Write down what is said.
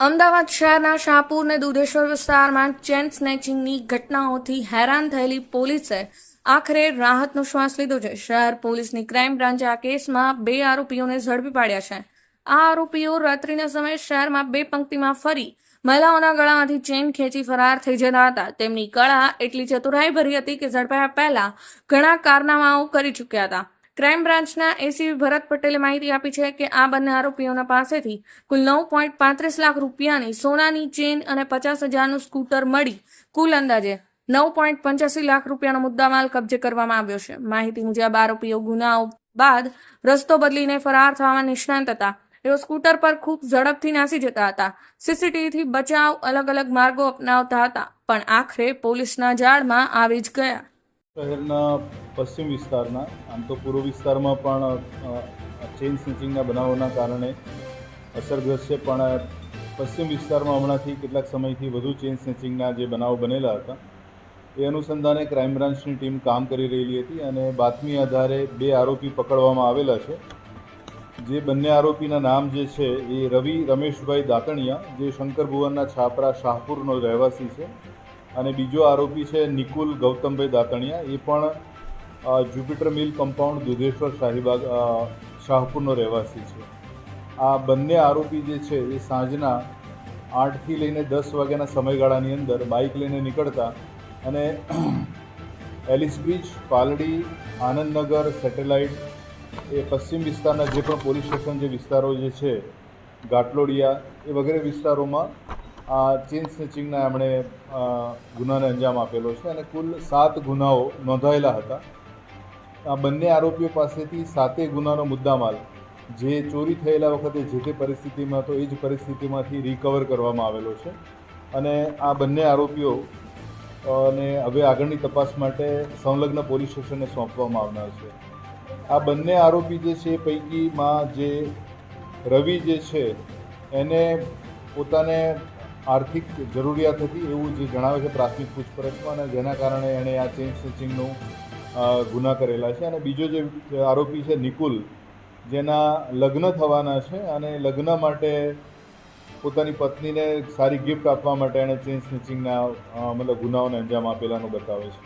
અમદાવાદ શહેરના શાહપુર અને દુધેશ્વર વિસ્તારમાં ચેન સ્નેચિંગની ઘટનાઓથી હેરાન થયેલી પોલીસે આખરે રાહતનો શ્વાસ લીધો છે. શહેર પોલીસની ક્રાઇમ બ્રાન્ચે આ કેસમાં 2 આરોપીઓને ઝડપી પાડ્યા છે. આ આરોપીઓ રાત્રિના સમયે શહેરમાં 2 પંક્તિમાં ફરી મહિલાઓના ગળામાંથી ચેન ખેંચી ફરાર થઈ જતા હતા. તેમની કળા એટલી ચતુરાઈભરી હતી કે ઝડપાયા પહેલા ઘણા કારનામાઓ કરી ચૂક્યા હતા. ક્રાઇમ બ્રાન્ચના એસીપી ભરત પટેલે માહિતી આપી છે કે આ બંને આરોપીઓના પાસેથી કુલ 9.35 લાખ રૂપિયાની સોનાની ચેન અને 50,000નું સ્કૂટર મળી કુલ અંદાજે 9.85 લાખ રૂપિયાનો મુદ્દામાલ કબજે કરવામાં આવ્યો છે. માહિતી મુજબ આરોપીઓ ગુનાઓ બાદ રસ્તો બદલીને ફરાર થવામાં નિષ્ણાંત હતા. તેઓ સ્કૂટર પર ખૂબ ઝડપથી નાસી જતા હતા. સીસીટીવીથી બચાવ અલગ અલગ માર્ગો અપનાવતા હતા, પણ આખરે પોલીસના જાળમાં આવી જ ગયા. શહેરના પશ્ચિમ વિસ્તારના આમ તો પૂર્વ વિસ્તારમાં પણ ચેઇન સ્નેચિંગના બનાવોના કારણે અસરગ્રસ્ત છે, પણ પશ્ચિમ વિસ્તારમાં હમણાંથી કેટલાક સમયથી વધુ ચેઇન સ્નેચિંગના જે બનાવો બનેલા હતા એ અનુસંધાને ક્રાઇમ બ્રાન્ચની ટીમ કામ કરી રહેલી હતી અને બાતમી આધારે 2 આરોપી પકડવામાં આવેલા છે. જે બંને આરોપીના નામ જે છે એ રવિ રમેશભાઈ દાતણિયા, જે શંકર ભુવનના છાપરા શાહપુરનો રહેવાસી છે, અને બીજો આરોપી છે નિકુલ ગૌતમભાઈ દાતણિયા, એ પણ જ્યુપિટર મિલ કમ્પાઉન્ડ દુધેશ્વર શાહીબાગ શાહપુરનો રહેવાસી છે. આ બંને આરોપી જે છે એ સાંજના 8થી લઈને 10 વાગ્યાના સમયગાળાની અંદર બાઇક લઈને નીકળતા અને એલિસ બ્રિજ, પાલડી, આનંદનગર, સેટેલાઇટ એ પશ્ચિમ વિસ્તારના જે પણ પોલીસ સ્ટેશન જે વિસ્તારો જે છે, ઘાટલોડિયા એ વગેરે વિસ્તારોમાં આ ચેઇન સ્નેચિંગના એમણે ગુનાને અંજામ આપેલો છે અને કુલ 7 ગુનાઓ નોંધાયેલા હતા. આ બંને આરોપીઓ પાસેથી 7 ગુનાનો મુદ્દામાલ જે ચોરી થયેલા વખતે જે તે પરિસ્થિતિમાં હતો એ જ પરિસ્થિતિમાંથી રિકવર કરવામાં આવેલો છે અને આ બંને આરોપીઓ ને હવે આગળની તપાસ માટે સંલગ્ન પોલીસ સ્ટેશનને સોંપવામાં આવનાર છે. આ બંને આરોપી જે છે એ પૈકીમાં જે રવિ જે છે એને પોતાને આર્થિક જરૂરિયાત હતી એવું જે જણાવે છે પ્રાથમિક પૂછપરછમાં, અને જેના કારણે એણે આ ચેઇન સ્નેચિંગનું ગુના કરેલા છે. અને બીજો જે આરોપી છે નિકુલ, જેના લગ્ન થવાના છે અને લગ્ન માટે પોતાની પત્નીને સારી ગિફ્ટ આપવા માટે એણે ચેઇન સ્નેચિંગના મતલબ ગુનાઓને અંજામ આપેલાનું બતાવે છે.